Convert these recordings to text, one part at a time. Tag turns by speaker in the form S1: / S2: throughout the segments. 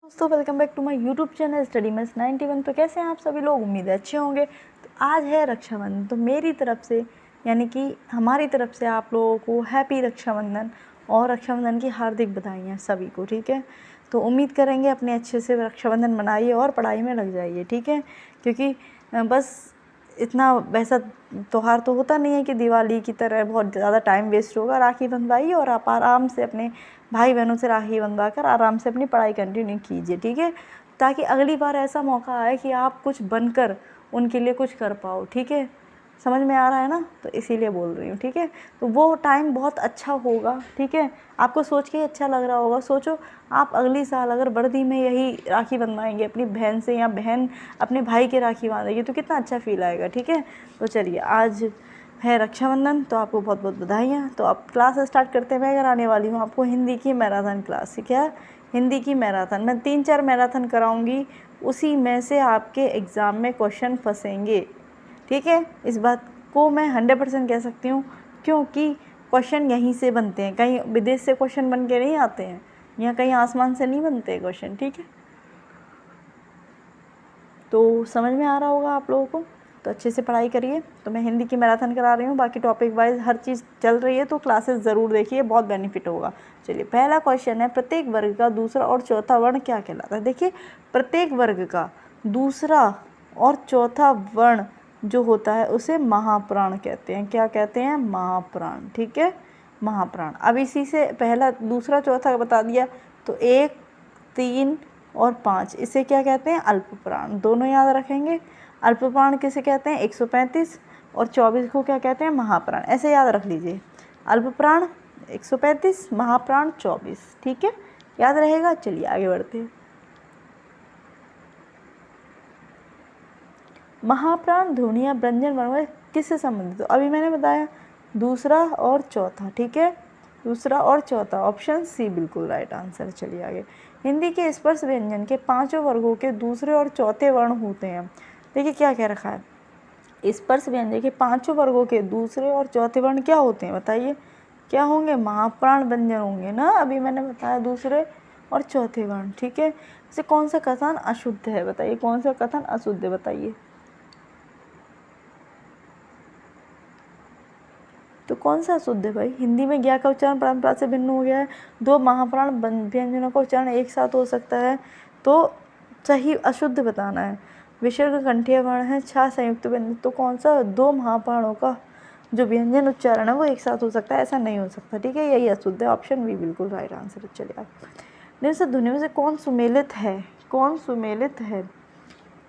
S1: दोस्तों welcome back to my YouTube channel study mess 91। तो कैसे हैं आप सभी लोग? उम्मीद है अच्छे होंगे। तो आज है रक्षाबंधन, तो मेरी तरफ से यानी कि हमारी तरफ से आप लोगों को हैप्पी रक्षाबंधन और रक्षाबंधन की हार्दिक बधाइयाँ सभी को। ठीक है, तो उम्मीद करेंगे अपने अच्छे से रक्षाबंधन मनाइए और पढ़ाई में लग जाइए। ठीक है, क्योंकि बस इतना वैसा त्यौहार तो होता नहीं है कि दिवाली की तरह बहुत ज़्यादा टाइम वेस्ट होगा। राखी बंधवाइए और आप आराम से अपने भाई बहनों से राखी बंधवा कर आराम से अपनी पढ़ाई कंटिन्यू कीजिए। ठीक है, ताकि अगली बार ऐसा मौका आए कि आप कुछ बनकर उनके लिए कुछ कर पाओ। ठीक है, समझ में आ रहा है ना? तो इसीलिए बोल रही हूँ। ठीक है, तो वो टाइम बहुत अच्छा होगा। ठीक है, आपको सोच के अच्छा लग रहा होगा। सोचो आप अगली साल अगर वर्दी में यही राखी बंधवाएंगे अपनी बहन से, या बहन अपने भाई के राखी बांधेगी, तो कितना अच्छा फील आएगा। ठीक है, तो चलिए आज है रक्षाबंधन, तो आपको बहुत बहुत बधाइयाँ। तो आप क्लास स्टार्ट करते हैं। मैं कराने वाली हूँ आपको हिंदी की मैराथन क्लास। ठीक है, हिंदी की मैराथन मैं 3-4 मैराथन कराऊंगी, उसी में से आपके एग्ज़ाम में क्वेश्चन फंसेंगे। ठीक है, इस बात को मैं 100% कह सकती हूँ, क्योंकि क्वेश्चन यहीं से बनते हैं। कहीं विदेश से क्वेश्चन बन के नहीं आते हैं, या कहीं आसमान से नहीं बनते क्वेश्चन। ठीक है, तो समझ में आ रहा होगा आप लोगों को। तो अच्छे से पढ़ाई करिए। तो मैं हिंदी की मैराथन करा रही हूँ, बाकी टॉपिक वाइज हर चीज़ चल रही है, तो क्लासेस ज़रूर देखिए, बहुत बेनिफिट होगा। चलिए पहला क्वेश्चन है, प्रत्येक वर्ग का दूसरा और चौथा वर्ण क्या कहलाता है? देखिए, प्रत्येक वर्ग का दूसरा और चौथा वर्ण जो होता है उसे महाप्राण कहते हैं। क्या कहते हैं? महाप्राण। ठीक है, महाप्राण। अब इसी से पहला दूसरा चौथा बता दिया, तो 1, 3 और 5 इसे क्या कहते हैं? अल्पप्राण। दोनों याद रखेंगे। अल्पप्राण किसे कहते हैं? 135, और 24 को क्या कहते हैं? महाप्राण। ऐसे याद रख लीजिए, अल्पप्राण 135, महाप्राण 24। ठीक है, याद रहेगा। चलिए आगे बढ़ते हैं। महाप्राण ध्वनियाँ व्यंजन वर्ण किससे संबंधित? तो अभी मैंने बताया दूसरा और चौथा। ठीक है, दूसरा और चौथा, ऑप्शन सी बिल्कुल राइट आंसर। चलिए आगे। हिंदी के स्पर्श व्यंजन के 5 वर्गों के दूसरे और चौथे वर्ण होते हैं। देखिए क्या कह रखा है, स्पर्श व्यंजन के 5 वर्गों के दूसरे और चौथे वर्ण क्या होते हैं? बताइए क्या होंगे? महाप्राण व्यंजन होंगे ना। अभी मैंने बताया दूसरे और चौथे वर्ण। ठीक है, इसे कौन सा कथन अशुद्ध है? बताइए कौन सा कथन अशुद्ध है, बताइए। तो कौन सा शुद्ध है भाई? हिंदी में ज्ञा का उच्चारण परंपरा से भिन्न हो गया है। 2 महाप्राण व्यंजनों का उच्चारण एक साथ हो सकता है, तो सही अशुद्ध बताना है। विसर्ग कंठीय वर्ण है, 6 संयुक्त व्यंजन, तो कौन सा 2 महाप्राणों का जो व्यंजन उच्चारण है वो एक साथ हो सकता है? ऐसा नहीं हो सकता। ठीक है, यही अशुद्ध है। ऑप्शन बी बिल्कुल राइट आंसर। चलिए आप निम्न से ध्वनियों से कौन सुमेलित है? कौन सुमेलित है?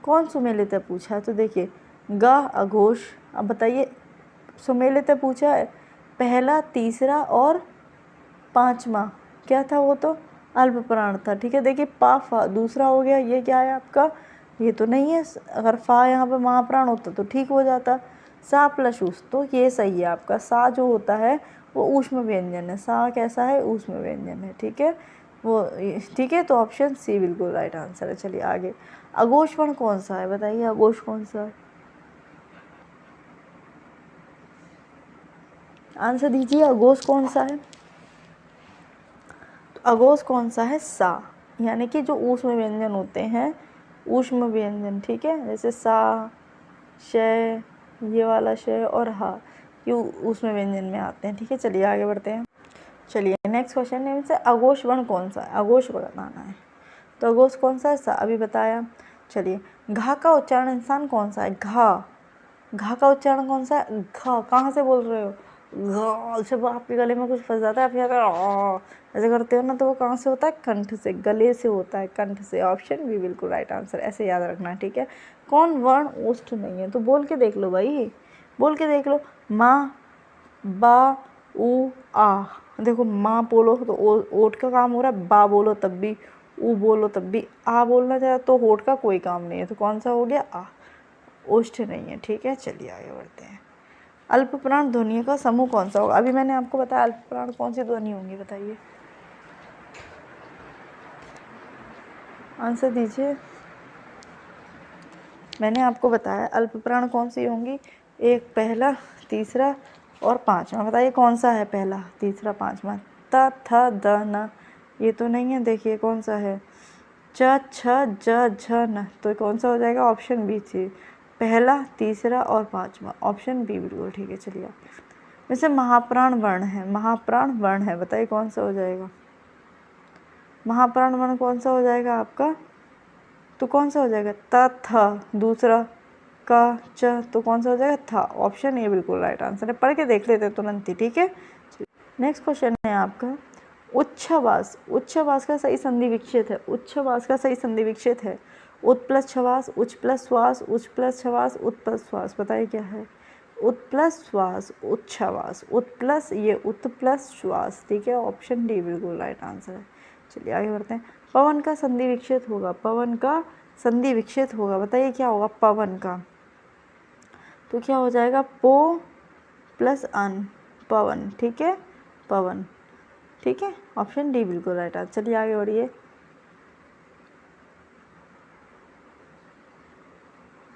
S1: कौन सुमेलित है पूछा है, तो देखिए ग अघोष। अब बताइए, सुमेलित है पूछा है, पहला, तीसरा और पांचवा क्या था? वो तो अल्पप्राण था। ठीक है, देखिए पा फा दूसरा हो गया, ये क्या है आपका? ये तो नहीं है। अगर फा यहाँ पे महाप्राण होता तो ठीक हो जाता। सा प्लस उस, तो ये सही है आपका। सा जो होता है वो ऊष्म व्यंजन है। सा कैसा है? ऊष्म व्यंजन है। ठीक है, वो ठीक है, तो ऑप्शन सी बिल्कुल राइट आंसर है। चलिए आगे। अघोष वर्ण कौन सा है? बताइए अघोष कौन सा है? आंसर दीजिए, अघोष कौन सा है? तो अघोष कौन सा है? सा, यानी कि जो ऊष्म व्यंजन होते हैं, ऊष्म व्यंजन। ठीक है, जैसे सा, शय, ये वाला शय और हा, ये ऊष्म व्यंजन में आते हैं। ठीक है, चलिए आगे बढ़ते हैं। चलिए नेक्स्ट क्वेश्चन है, इनसे अघोष वर्ण कौन सा है? अघोष बताना है। तो अघोष कौन सा है? सा, अभी बताया। चलिए, घा का उच्चारण इंसान कौन सा है? घा, घा का उच्चारण कौन सा है? घा, कहाँ से बोल रहे हो? घा। जब आपके गले में कुछ फंस जाता है, फिर ऐसे करते हो ना, तो वो कहाँ से होता है? कंठ से, गले से होता है, कंठ से। ऑप्शन बी बिल्कुल राइट आंसर। ऐसे याद रखना है। ठीक है, कौन वर्ण ओष्ठ नहीं है? तो बोल के देख लो भाई, बोल के देख लो। माँ, बा, उ, आ। देखो माँ बोलो तो ओठ का काम हो रहा है, बा बोलो तब भी, उ बोलो तब भी, आ बोलना चाहे तो होठ का कोई काम नहीं है। तो कौन सा हो गया? आ, ओष्ठ नहीं है। ठीक है, चलिए आगे बढ़ते हैं। अल्पप्राण ध्वनियों का समूह कौन सा होगा? अभी मैंने आपको बताया अल्पप्राण कौन सी ध्वनि होंगी, बताइए। आंसर दीजिए। मैंने आपको बताया अल्पप्राण कौन सी होंगी, एक, पहला, तीसरा और पांचवा। बताइए कौन सा है पहला, तीसरा, पांचवा? त, थ, द, न, ये तो नहीं है। देखिए कौन सा है? च छ ज झ न, तो कौन सा हो जाएगा? ऑप्शन बी थी, पहला, तीसरा और पांचवा, ऑप्शन बी बिल्कुल ठीक है। चलिए, वैसे महाप्राण वर्ण है, महाप्राण वर्ण है, बताइए कौन सा हो जाएगा? महाप्राण वर्ण कौन सा हो जाएगा आपका? तो कौन सा हो जाएगा? त थ, दूसरा क च, तो कौन सा हो जाएगा? था, ऑप्शन ए बिल्कुल राइट आंसर है। पढ़ के देख लेते हैं तुरंत ही, ठीक है। नेक्स्ट क्वेश्चन है आपका, उच्छ्वास, उच्छ्वास का सही संधि विच्छेद है, उच्छ्वास का सही संधि विच्छेद है उत प्लस छवास, उच्च प्लस श्वास, उच्च प्लस छवास, उत प्लस श्वास, बताइए क्या है? उत प्लस श्वास, उच्छ्वास, उत प्लस ये उत प्लस श्वास, ठीक है, ऑप्शन डी बिल्कुल राइट आंसर है। चलिए आगे बढ़ते हैं। पवन का संधि विच्छेद होगा, पवन का संधि विच्छेद होगा, बताइए क्या होगा पवन का? तो क्या हो जाएगा? पो प्लस अन, पवन, ठीक है, पवन, ठीक है, ऑप्शन डी बिल्कुल राइट आंसर। चलिए आगे बढ़िए।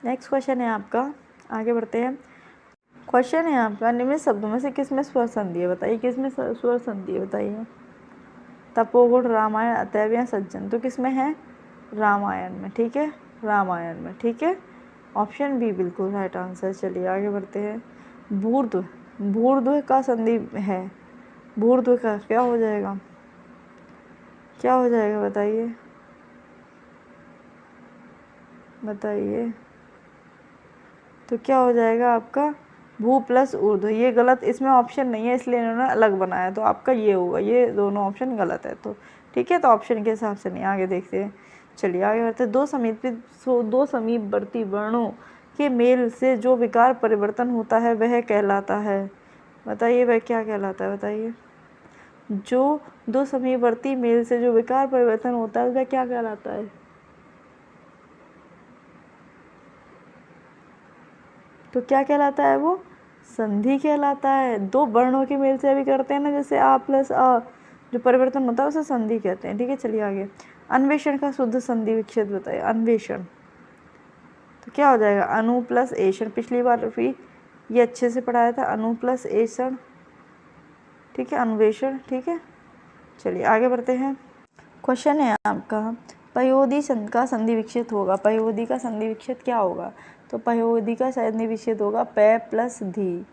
S1: नेक्स्ट क्वेश्चन है आपका, आगे बढ़ते हैं। क्वेश्चन है आपका, निम्न शब्दों में से किसमें स्वर संधि है, बताइए किसमें स्वर संधि है, बताइए। तपोगुण, रामायण, अतैव या सज्जन, तो किसमें है? रामायण में, ठीक है, रामायण में, ठीक है, ऑप्शन बी बिल्कुल राइट आंसर। चलिए आगे बढ़ते हैं। भूर्ध्व, भूर्ध्व का संधि है, भूर्ध्व का क्या हो जाएगा? क्या हो जाएगा बताइए, बताइए। तो क्या हो जाएगा आपका? भू प्लस ऊर्ध्व, ये गलत, इसमें ऑप्शन नहीं है इसलिए इन्होंने अलग बनाया, तो आपका ये होगा, ये दोनों ऑप्शन गलत है, तो ठीक है, तो ऑप्शन के हिसाब से नहीं। आगे देखते हैं। चलिए आगे बढ़ते हैं। दो समीपवर्ती वर्णों के मेल से जो विकार परिवर्तन होता है वह कहलाता है, बताइए वह क्या कहलाता है, बताइए। जो दो समीपवर्ती मेल से जो विकार परिवर्तन होता है वह क्या कहलाता है? तो क्या कहलाता है वो? संधि कहलाता है। दो वर्णों के मेल से अभी करते हैं ना, जैसे आ प्लस अ, जो परिवर्तन होता है उसे संधि कहते हैं, ठीक है। चलिए आगे। अन्वेषण का शुद्ध संधि विच्छेद बताइए, अन्वेषण, तो क्या हो जाएगा? अनु प्लस एषण, पिछली बार भी ये अच्छे से पढ़ाया था, अनु प्लस एषण, ठीक है, अन्वेषण, ठीक है। चलिए आगे बढ़ते हैं। क्वेश्चन है आपका, पयोधी संध का संधि विच्छेद होगा, पयोधी का संधि विच्छेद क्या होगा? तो पयोधी का संधि विच्छेद होगा पै प्लस धी,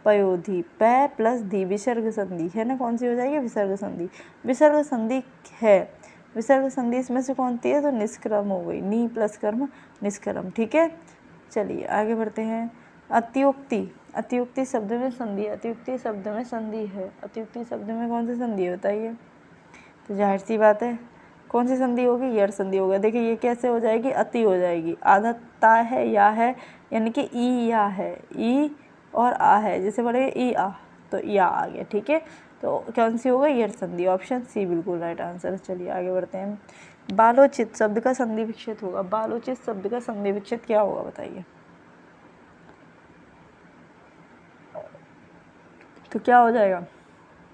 S1: पयोधी, पै प्लस धी, विसर्ग संधि है ना, कौन सी हो जाएगी? विसर्ग संधि, विसर्ग संधि है, विसर्ग संधि इसमें से कौन सी है? तो निष्क्रम हो गई, नी प्लस कर्म निष्क्रम, ठीक है। चलिए आगे बढ़ते हैं। अत्युक्ति, अत्युक्ति शब्द में संधि, अत्युक्ति शब्द में संधि है, अत्युक्ति शब्द में कौन सी संधि है बताइए? तो जाहिर सी बात है कौन सी संधि होगी? यड़ संधि होगा। देखिए ये कैसे हो जाएगी? अति हो जाएगी, आधा ता है या है, यानी कि ई या है, ई और आ है, जैसे पढ़े ई आ, तो या आ गया, ठीक है। तो कौन सी होगा? यड़ संधि, ऑप्शन सी बिल्कुल राइट आंसर। चलिए आगे बढ़ते हैं। बालोचित शब्द का संधि विच्छेद होगा, बालोचित शब्द का संधि विच्छेद क्या होगा बताइए? तो क्या हो जाएगा?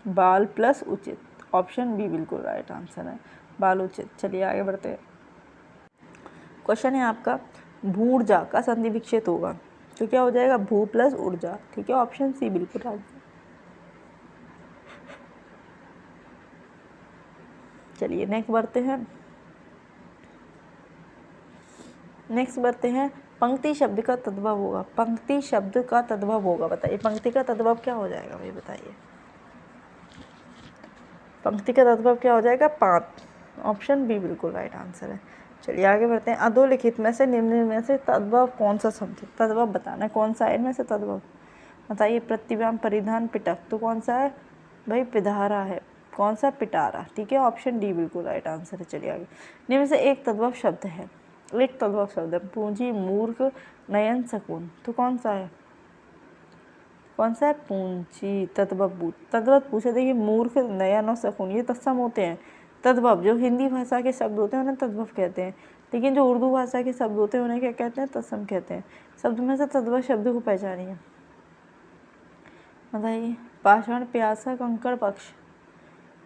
S1: बाल प्लस उचित, ऑप्शन बी बिल्कुल राइट आंसर है, बालोचित। चलिए आगे बढ़ते हैं। क्वेश्चन है आपका, भूर्जा का संधि विच्छेद होगा, तो क्या हो जाएगा? भू प्लस ऊर्जा, ठीक है, ऑप्शन सी बिल्कुल राइट। चलिए नेक्स्ट बढ़ते हैं। नेक्स्ट बढ़ते हैं। पंक्ति शब्द का तद्भव होगा, पंक्ति शब्द का तद्भव होगा, बताइए पंक्ति का तद्भव क्या हो जाएगा भाई, बताइए पंक्ति का तद्भव क्या हो जाएगा? पात, ऑप्शन बी बिल्कुल राइट आंसर है। चलिए आगे बढ़ते हैं। अधोलिखित में से निम्न में से तद्भव कौन सा शब्द है? तद्भव बताना है, कौन सा है इनमें से तद्भव, बताइए। प्रतिव्याम, परिधान, पिटक, तो कौन सा है भाई? पिधारा है, कौन सा? पिटारा, ठीक है, ऑप्शन डी बिल्कुल राइट आंसर है। चलिए आगे। निम्न से एक तद्भव शब्द है, एक तद्भव शब्द है, पूंजी, मूर्ख, नयन, शकुन, तो कौन सा है? कौन सा है? पूंजी, तद्भव, तद्भव पूछे। देखिए मूर्ख, नयन और शकुन ये तत्सम होते हैं, तद्भव जो हिंदी भाषा के शब्द होते हैं उन्हें तद्भव कहते हैं, लेकिन जो उर्दू भाषा के शब्द होते हैं उन्हें क्या कहते हैं? तत्सम कहते हैं। शब्द में से तद्भव शब्द को पहचानिए, बताइए। पाषाण, प्यासा, कंकड़, पक्ष,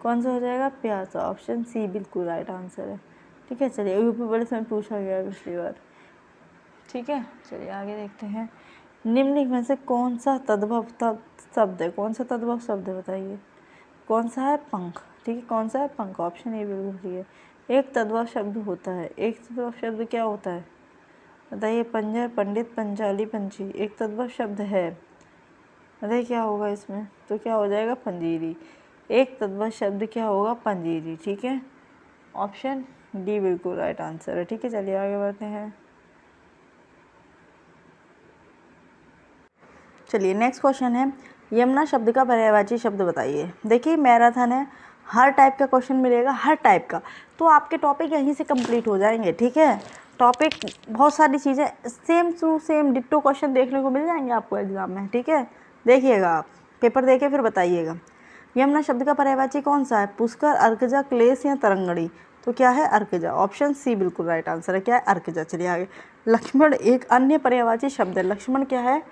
S1: कौन सा हो जाएगा? प्यासा, ऑप्शन सी बिल्कुल राइट आंसर है, ठीक है। चलिए यूपी पुलिस में पूछा गया पिछली बार, ठीक है। चलिए आगे देखते हैं। निम्न में से कौन सा तद्भव शब्द है, कौन सा तद्भव शब्द है बताइए? कौन सा है? पंख, ठीक है, कौन सा है? पंख, ऑप्शन ए बिल्कुल ठीक है। एक तद्भव शब्द होता है। एक तद्भव शब्द क्या होता है बताइए? पंजर, पंडित, पंचाली, पंछी एक तद्भव शब्द है। बताइए क्या होगा इसमें? तो क्या हो जाएगा? पंजीरी। एक तद्भव शब्द क्या होगा? पंजीरी। ठीक है, ऑप्शन डी बिल्कुल राइट आंसर है। ठीक है, चलिए आगे बढ़ते हैं। चलिए नेक्स्ट क्वेश्चन है, यमुना शब्द का पर्यायवाची शब्द बताइए। देखिए मैराथन है, हर टाइप का क्वेश्चन मिलेगा, हर टाइप का, तो आपके टॉपिक यहीं से कंप्लीट हो जाएंगे। ठीक है, टॉपिक बहुत सारी चीज़ें same to same ditto question देखने को मिल जाएंगे आपको एग्जाम में। ठीक है, देखिएगा आप, पेपर देके फिर बताइएगा। यमुना शब्द का पर्यायवाची कौन सा है? पुष्कर, अर्कजा, क्लेश या तरंगड़ी? तो क्या है? अर्कजा। ऑप्शन सी बिल्कुल राइट आंसर है। क्या है? अर्कजा। चलिए आगे। लक्ष्मण एक अन्य पर्यायवाची शब्द है। लक्ष्मण क्या है?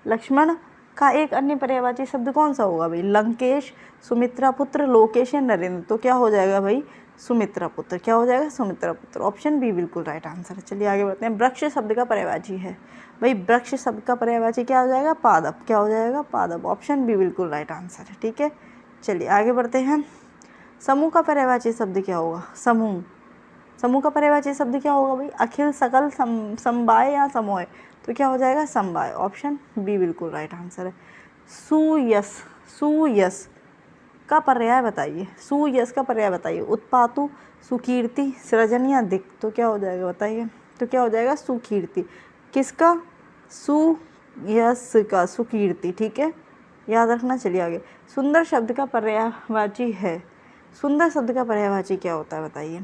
S1: लक्ष्मण का एक अन्य पर्यायवाची शब्द कौन सा होगा भाई? लंकेश, सुमित्रा पुत्र, लोकेश या नरेंद्र? तो क्या हो जाएगा भाई? सुमित्रा पुत्र। क्या हो जाएगा? सुमित्रा पुत्र। ऑप्शन बी बिल्कुल राइट आंसर है। चलिए आगे बढ़ते हैं। वृक्ष शब्द का पर्यायवाची है भाई, वृक्ष शब्द का पर्यायवाची क्या हो जाएगा? पादप। क्या हो जाएगा? पादप। ऑप्शन बी बिल्कुल राइट आंसर है। ठीक है, चलिए आगे बढ़ते हैं। समूह का पर्यायवाची शब्द क्या होगा? समूह। समूह का पर्यायवाची शब्द क्या होगा भाई? अखिल, सकल, समवाय या समूह? तो क्या हो जाएगा? समवाय। ऑप्शन बी बिल्कुल राइट आंसर है। सुयश, सुयश का पर्याय बताइए। सुयश का पर्याय बताइए। उत्पातु, सुकीर्ति, सृजन या दिक्? तो क्या हो जाएगा बताइए? तो क्या हो जाएगा? सुकीर्ति। किसका? सुयश का, सुकीर्ति। ठीक है, याद रखना। चलिए आगे। सुंदर शब्द का पर्यायवाची है। सुंदर शब्द का पर्यायवाची क्या होता है बताइए?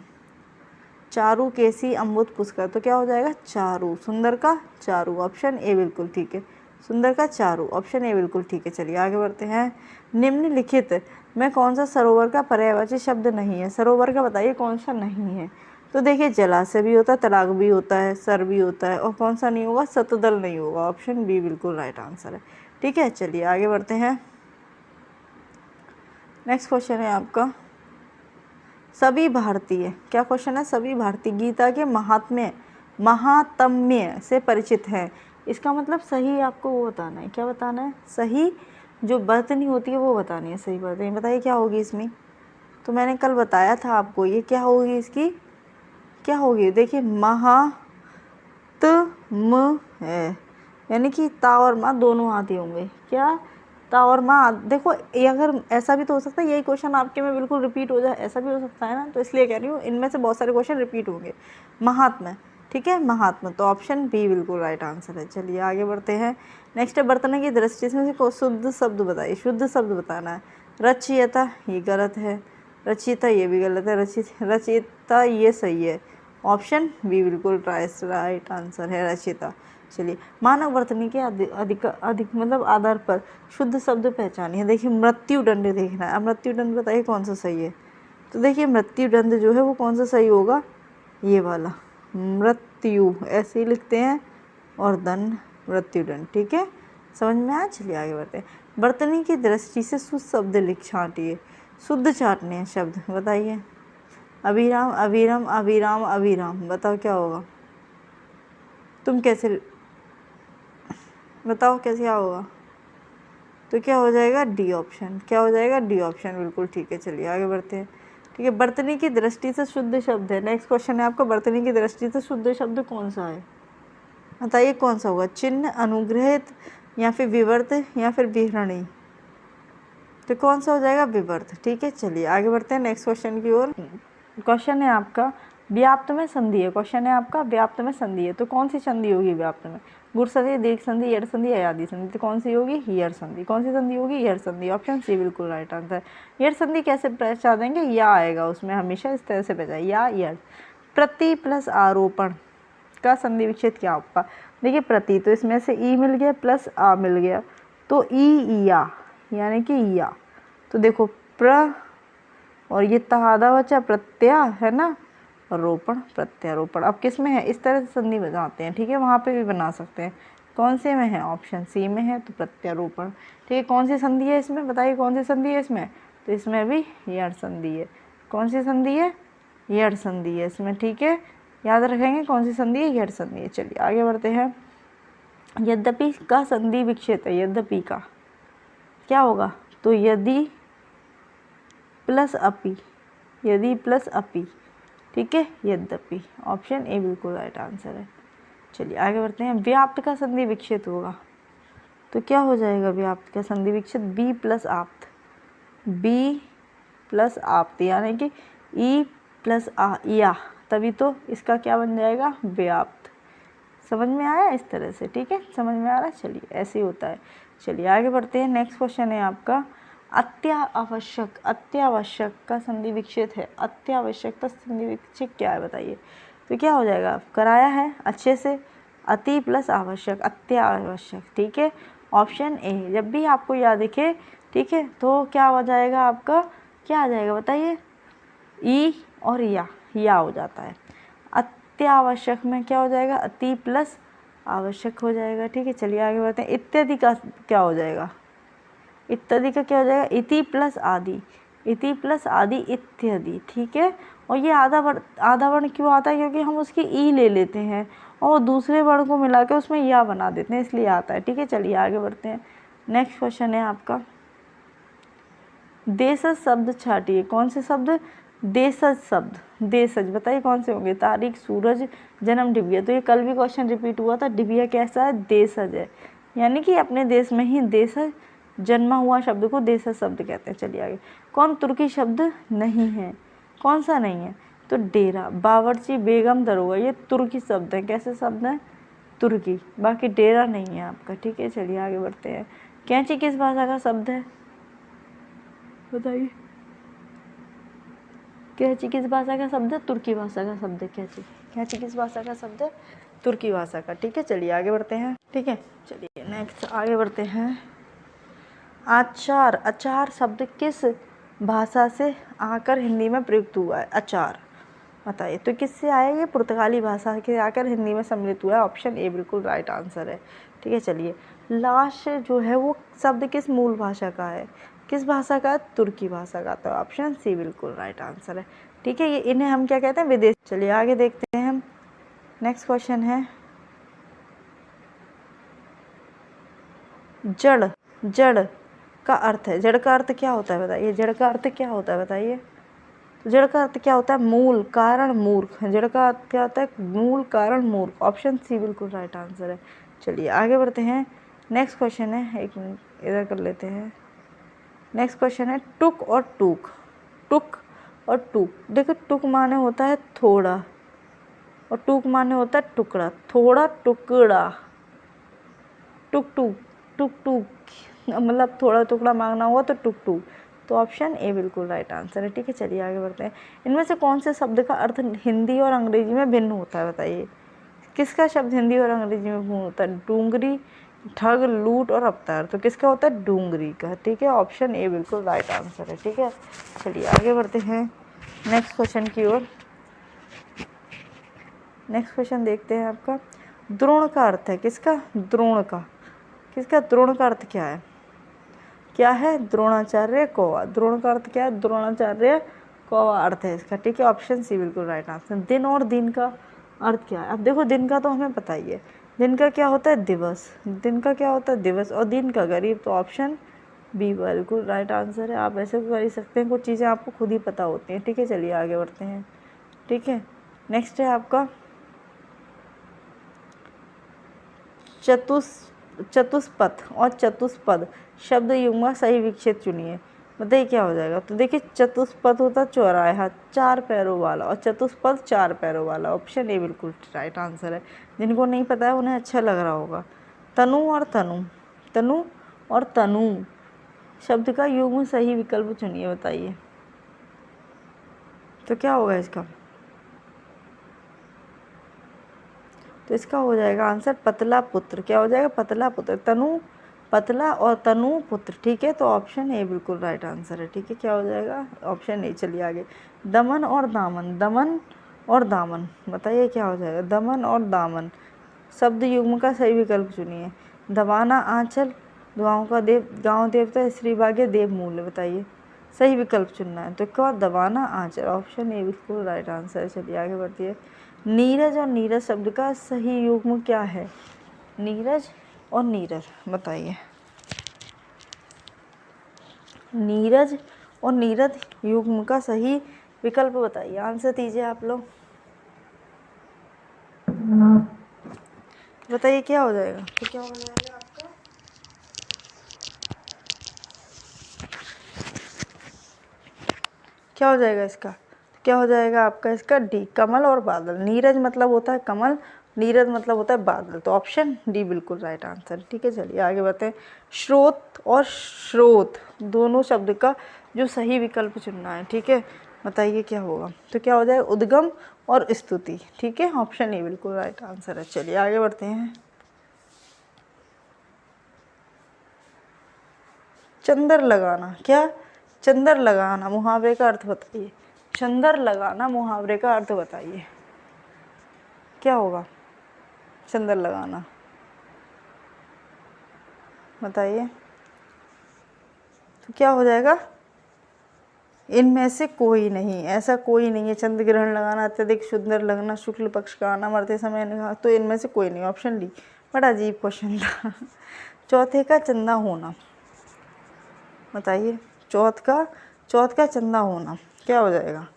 S1: चारु, केसी, अम्बुद, पुष्कर? तो क्या हो जाएगा? चारु। सुंदर का चारु। ऑप्शन ए बिल्कुल ठीक है। सुंदर का चारु। ऑप्शन ए बिल्कुल ठीक है। चलिए आगे बढ़ते हैं। निम्नलिखित में कौन सा सरोवर का पर्यायवाची शब्द नहीं है? सरोवर का बताइए कौन सा नहीं है? तो देखिए जलाशय भी होता है, तड़ाग भी होता है, सर भी होता है, और कौन सा नहीं होगा? सतदल नहीं होगा। ऑप्शन बी बिल्कुल राइट आंसर है। ठीक है, चलिए आगे बढ़ते हैं। नेक्स्ट क्वेश्चन है आपका, सभी भारतीय, क्या क्वेश्चन है? सभी भारतीय गीता के महात्म्य से परिचित हैं। इसका मतलब सही आपको वो बताना है। क्या बताना है? सही जो बर्तनी होती है वो बतानी है। सही बर्तनी बताइए क्या होगी इसमें? तो मैंने कल बताया था आपको, ये क्या होगी इसकी? क्या होगी? देखिए महात्म है, यानी कि ता और माँ दोनों हाथी होंगे। क्या? ता और माँ। देखो ये अगर ऐसा भी तो हो सकता है यही क्वेश्चन आपके में बिल्कुल रिपीट हो जाए, ऐसा भी हो सकता है ना, तो इसलिए कह रही हूँ इनमें से बहुत सारे क्वेश्चन रिपीट होंगे। महात्मा, ठीक है, महात्मा। तो ऑप्शन बी बिल्कुल राइट आंसर है। चलिए आगे बढ़ते हैं। नेक्स्ट है, बर्तन की दृष्टि से शुद्ध शब्द बताइए। शुद्ध शब्द बताना है। रचयिता ये गलत है, रचयिता ये भी गलत है, रचयिता ये सही है। ऑप्शन बी बिल्कुल राइट आंसर है, रचयिता। चलिए, मानव वर्तनी के अधिक मतलब आधार पर शुद्ध शब्द पहचानिए। देखिए मृत्युदंड देखना है। अब मृत्युदंड बताइए कौन सा सही है? तो देखिए मृत्युदंड जो है वो कौन सा सही होगा? ये वाला, मृत्यु ऐसे ही लिखते हैं, और दंड मृत्युदंड। ठीक है, समझ में आया? चलिए आगे बढ़ते हैं। वर्तनी की दृष्टि से शुद्ध शब्द लिख छांटिए। शुद्ध छांटने हैं शब्द, बताइए। अभिराम, अभिराम, अभिराम, अभिराम, बताओ क्या होगा? तुम कैसे बताओ कैसे क्या होगा? तो क्या हो जाएगा? D option. क्या हो जाएगा? डी ऑप्शन बिल्कुल ठीक है। चलिए आगे बढ़ते हैं। ठीक है, बर्तनी की दृष्टि से शुद्ध शब्द है। नेक्स्ट क्वेश्चन है आपका, बर्तनी की दृष्टि से शुद्ध शब्द कौन सा है? बताइए कौन सा होगा? चिन्ह, अनुग्रहित, या फिर विवर्त, या फिर विहरणी? तो कौन सा हो जाएगा? विवर्त। ठीक है, चलिए आगे बढ़ते हैं नेक्स्ट क्वेश्चन की ओर। क्वेश्चन है आपका, व्याप्त में संधि है। क्वेश्चन है आपका, व्याप्त में संधि है, तो कौन सी संधि होगी व्याप्त में? गुर संधि, दीर्घ संधि, यड़ संधि, अयादि संधि? तो कौन सी होगी? यड़ संधि। कौन सी संधि होगी? यड़ संधि। ऑप्शन सी बिल्कुल राइट आंसर। यड़ संधि कैसे पहचानेंगे? या आएगा उसमें, हमेशा इस तरह से पहचान, या यड़। प्रति प्लस आरोपण का संधि विच्छेद क्या होगा? देखिए प्रति, तो इसमें से ई मिल गया प्लस आ मिल गया, तो ई या, यानी कि या। तो देखो प्र और ये तहादा बचा प्रत्या है ना, रोपण, प्रत्यारोपण। अब किस में है? इस तरह से संधि बनाते हैं। ठीक है, वहाँ पे भी बना सकते हैं। कौन से में है? ऑप्शन सी में है, तो प्रत्यारोपण। ठीक है, कौन सी संधि है इसमें? बताइए कौन सी संधि है इसमें? तो इसमें भी यड़ संधि है। कौन सी संधि है? यड़ संधि है इसमें। ठीक है, याद रखेंगे कौन सी संधि है? यड़ संधि है। चलिए आगे बढ़ते हैं। यद्यपि का संधि विच्छेद है। यद्यपि का क्या होगा? तो यदि प्लस अपि, यदि प्लस अपि। ठीक है, यद्यपि। ऑप्शन ए बिल्कुल राइट आंसर है। चलिए आगे बढ़ते हैं। व्याप्त का संधि विच्छेद होगा तो क्या हो जाएगा? व्याप्त का संधि विच्छेद बी प्लस आप्त, बी प्लस आप्त यानी कि ई प्लस आ या, तभी तो इसका क्या बन जाएगा? व्याप्त। समझ में आया इस तरह से? ठीक है, समझ में आ रहा है। चलिए ऐसे ही होता है। चलिए आगे बढ़ते हैं। नेक्स्ट क्वेश्चन है आपका अत्यावश्यक। अत्यावश्यक का संधि विच्छेद है। अत्यावश्यक का संधि विच्छेद क्या है बताइए? तो क्या हो जाएगा? कराया है अच्छे से, अति प्लस आवश्यक, अत्यावश्यक। ठीक है, ऑप्शन ए। जब भी आपको या दिखे, ठीक है, तो क्या हो जाएगा आपका? क्या आ जाएगा बताइए? ई और या हो जाता है। अत्यावश्यक में क्या हो जाएगा? अति प्लस आवश्यक हो जाएगा। ठीक है, चलिए आगे बढ़ते हैं। इत्यादि का क्या हो जाएगा? इत्यादि का क्या हो जाएगा? इति प्लस आदि, इति प्लस आदि इत्यादि। ठीक है, और ये आधा वर्ण क्यों आता है? क्योंकि हम उसकी ई ले लेते हैं और दूसरे वर्ण को मिला के उसमें या बना देते हैं, इसलिए आता है। ठीक है, चलिए आगे बढ़ते हैं। नेक्स्ट क्वेश्चन है आपका देशज शब्द छाटिए। कौन से शब्द? देशज शब्द। देशज बताइए कौन से होंगे? तारीख, सूरज, जन्म, डिबिया। तो ये कल भी क्वेश्चन रिपीट हुआ था। डिबिया कैसा है? देशज है, यानी कि अपने देश में ही देशज जन्मा हुआ शब्द को देशज शब्द कहते हैं। चलिए आगे। कौन तुर्की शब्द नहीं है? कौन सा नहीं है? तो डेरा, बावर्ची, बेगम, दरोगा, ये तुर्की शब्द हैं। कैसे शब्द हैं? तुर्की। बाकी डेरा नहीं है आपका। ठीक है, चलिए आगे बढ़ते हैं। कैंची किस भाषा का शब्द है बताइए? कैंची किस भाषा का शब्द है? तुर्की भाषा का शब्द है कैंची। कैंची किस भाषा का शब्द है? तुर्की भाषा का। ठीक है, चलिए आगे बढ़ते हैं। ठीक है, चलिए नेक्स्ट आगे बढ़ते हैं। आचार। अचार शब्द किस भाषा से आकर हिंदी में प्रयुक्त हुआ है? अचार बताइए। तो किससे आया? ये पुर्तगाली भाषा के आकर हिंदी में सम्मिलित हुआ है। ऑप्शन ए बिल्कुल राइट आंसर है। ठीक है, चलिए। लाश जो है वो शब्द किस मूल भाषा का है? किस भाषा का? तुर्की भाषा का। तो ऑप्शन सी बिल्कुल राइट आंसर है। ठीक है, ये इन्हें हम क्या कहते हैं? विदेश। चलिए आगे देखते हैं हम। नेक्स्ट क्वेश्चन है जड़। जड़ का अर्थ है। जड़ का अर्थ क्या होता है बताइए? जड़ का अर्थ क्या होता है बताइए? तो जड़ का अर्थ क्या होता है? मूल, कारण, मूर्ख। जड़ का अर्थ क्या होता है? मूल, कारण, मूर्ख। ऑप्शन सी बिल्कुल राइट आंसर है। चलिए आगे बढ़ते हैं। नेक्स्ट क्वेश्चन है, एक मिनट इधर कर लेते हैं। नेक्स्ट क्वेश्चन है टुक और टूक। टुक और टूक। देखो, टुक माने होता है थोड़ा और टूक माने होता है टुकड़ा। थोड़ा, टुकड़ा, टुक टुक, टुक टुक, मतलब थोड़ा टुकड़ा मांगना हुआ तो टुक टुक। तो ऑप्शन ए बिल्कुल राइट आंसर है। ठीक है, चलिए आगे बढ़ते हैं। इनमें से कौन से शब्द का अर्थ हिंदी और अंग्रेजी में भिन्न होता है बताइए? किसका शब्द हिंदी और अंग्रेजी में भिन्न होता है? डूंगरी, ठग, लूट और अवतार। तो किसका होता है? डूंगरी का। ठीक है, ऑप्शन ए बिल्कुल राइट आंसर है। ठीक है, चलिए आगे बढ़ते हैं नेक्स्ट क्वेश्चन की ओर। नेक्स्ट क्वेश्चन देखते हैं आपका द्रोण का अर्थ है। किसका? द्रोण का। किसका? द्रोण का अर्थ क्या है? क्या है? द्रोणाचार्य कौवा। द्रोण का अर्थ क्या है? द्रोणाचार्य कौवा अर्थ है इसका। ठीक है, ऑप्शन सी बिल्कुल राइट आंसर। दिन और दिन का अर्थ क्या है? अब देखो, दिन का तो हमें पता ही है। दिन का क्या होता है? दिवस। दिन का क्या होता है? दिवस। और दिन का गरीब। तो ऑप्शन बी बिल्कुल राइट आंसर है। आप ऐसे कर ही सकते हैं, कुछ चीज़ें आपको खुद ही पता होती हैं। ठीक है, चलिए आगे बढ़ते हैं। ठीक है, नेक्स्ट है आपका चतुष्पथ और चतुष्पद शब्द युग्म का सही विच्छेद चुनिए। बताइए क्या हो जाएगा? तो देखिए, चतुष्पथ होता चौराहा, 4 पैरों वाला, और चतुष्पद 4 पैरों वाला। ऑप्शन ए बिल्कुल राइट आंसर है। जिनको नहीं पता है उन्हें अच्छा लग रहा होगा। तनु और तनु, तनु और तनु शब्द का युग्म सही विकल्प चुनिए। बताइए तो क्या होगा इसका? तो इसका हो जाएगा आंसर पतला पुत्र। क्या हो जाएगा? पतला पुत्र। तनु पतला और तनु पुत्र। ठीक है, तो ऑप्शन ए बिल्कुल राइट आंसर है। ठीक है, क्या हो जाएगा? Option A. चलिए आगे। दमन और दामन। दमन और दामन बताइए क्या हो जाएगा? दमन और दामन शब्द युग्म का सही विकल्प चुनिए। दबाना आंचल, दुआओं का देव, गाँव देवता, स्त्री भाग्य, देव मूल्य। बताइए सही विकल्प चुनना है। तो क्या? दबाना आंचल। ऑप्शन ए बिल्कुल राइट आंसर है। चलिए आगे बढ़ती है। नीरज और नीरज शब्द का सही युग्म क्या है? नीरज और नीरज बताइए। नीरज और नीरज युग्म का सही विकल्प बताइए, आंसर दीजिए आप लोग, बताइए क्या हो जाएगा। तो क्या हो जाएगा आपका, क्या हो जाएगा इसका, क्या हो जाएगा आपका इसका डी, कमल और बादल। नीरज मतलब होता है कमल, नीरज मतलब होता है बादल, तो ऑप्शन डी बिल्कुल राइट आंसर। ठीक है, चलिए आगे बढ़ते हैं। स्रोत और स्रोत दोनों शब्द का जो सही विकल्प चुनना है। ठीक है, बताइए क्या होगा। तो क्या हो जाएगा, उद्गम और स्तुति। ठीक है, ऑप्शन ए बिल्कुल राइट आंसर है। चलिए आगे बढ़ते हैं। चंदर लगाना, क्या, चंदर लगाना मुहावरे का अर्थ बताइए। चंदर लगाना मुहावरे का अर्थ बताइए, क्या होगा चंदर लगाना, बताइए। तो क्या हो जाएगा, इनमें से कोई नहीं, ऐसा कोई नहीं है। चंद्र ग्रहण लगाना, अत्यधिक सुंदर लगना, शुक्ल पक्ष का आना, मरते समय निगाह, तो इनमें से कोई नहीं, ऑप्शन डी। बड़ा अजीब क्वेश्चन था। चौथे का चंदा होना, बताइए। चौथ का चंदा होना क्या हो जाएगा,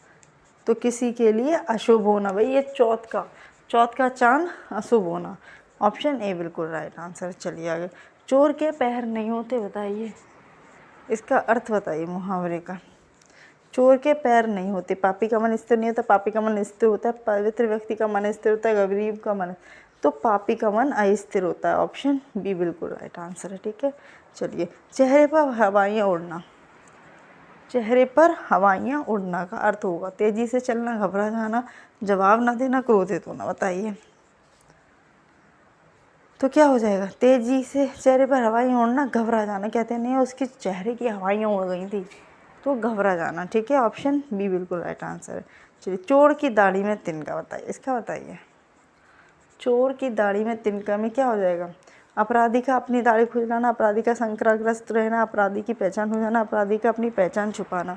S1: तो किसी के लिए अशुभ होना। भाई ये चौथ का चांद अशुभ होना, ऑप्शन ए बिल्कुल राइट आंसर। चलिए आगे। चोर के पैर नहीं होते, बताइए इसका अर्थ बताइए मुहावरे का। चोर के पैर नहीं होते, पापी का मन स्थिर नहीं होता, पापी का मन स्थिर होता है, पवित्र व्यक्ति का मन स्थिर होता है, गरीब का मन, तो पापी का मन अस्थिर होता है, ऑप्शन बी बिल्कुल राइट आंसर है। ठीक है, चलिए। चेहरे पर हवाइयाँ उड़ना, चेहरे पर हवाइयाँ उड़ना का अर्थ होगा तेजी से चलना, घबरा जाना, जवाब ना देना, क्रोधित होना, बताइए। तो क्या हो जाएगा, तेजी से चेहरे पर हवाइयाँ उड़ना, घबरा जाना, कहते नहीं उसके चेहरे की हवाइयाँ उड़ गई थी, तो घबरा जाना। ठीक है, ऑप्शन बी बिल्कुल राइट आंसर है। चलिए। चोर की दाढ़ी में तिनका, बताइए इसका, बताइए। चोर की दाढ़ी में तिनका में क्या हो जाएगा, अपराधी का अपनी दाढ़ी खुजलाना, अपराधी का शंकाग्रस्त रहना, अपराधी की पहचान हो जाना, अपराधी का अपनी पहचान छुपाना,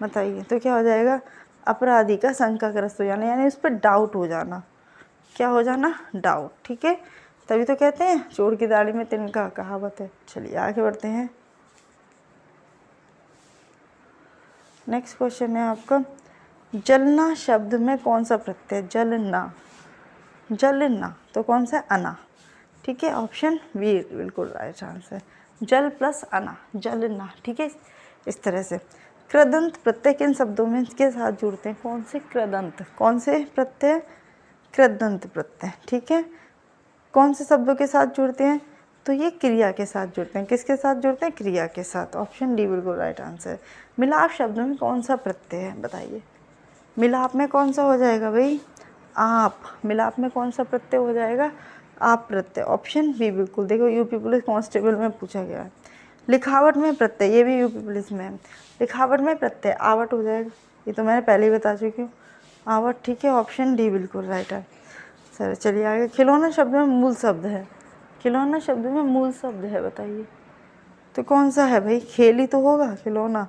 S1: बताइए। तो क्या हो जाएगा, अपराधी का शंकाग्रस्त हो जाना, यानी उस पर डाउट हो जाना, क्या हो जाना, डाउट। ठीक है, तभी तो कहते हैं चोर की दाढ़ी में तिनका, कहावत है। चलिए आगे बढ़ते हैं। नेक्स्ट क्वेश्चन है आपका, जलना शब्द में कौन सा प्रत्यय, जलना, जलना तो कौन सा, अना। ठीक है, ऑप्शन बी बिल्कुल राइट आंसर। जल प्लस अना, जलना। ठीक है, इस तरह से। कृदंत प्रत्यय किन शब्दों में के साथ जुड़ते हैं, कौन से कृदंत, कौन से प्रत्यय, कृदंत प्रत्यय। ठीक है, कौन से शब्दों के साथ जुड़ते हैं, तो ये क्रिया के साथ जुड़ते हैं, किसके साथ जुड़ते हैं, क्रिया के साथ, ऑप्शन डी बिल्कुल राइट आंसर। मिलाप शब्द में कौन सा प्रत्यय है, बताइए। मिलाप में कौन सा हो जाएगा भाई, आप, मिलाप में कौन सा प्रत्यय हो जाएगा, आप प्रत्यय, ऑप्शन बी बिल्कुल। देखो यूपी पुलिस कांस्टेबल में पूछा गया है। लिखावट में प्रत्यय, ये भी यूपी पुलिस में है। लिखावट में प्रत्यय आवट हो जाएगा, ये तो मैंने पहले ही बता चुकी हूँ, आवट। ठीक है, ऑप्शन डी बिल्कुल राइट है सर। चलिए आगे। खिलौना शब्द में मूल शब्द है, खिलौना शब्द में मूल शब्द है, बताइए। तो कौन सा है भाई, खेल ही तो होगा, खिलौना,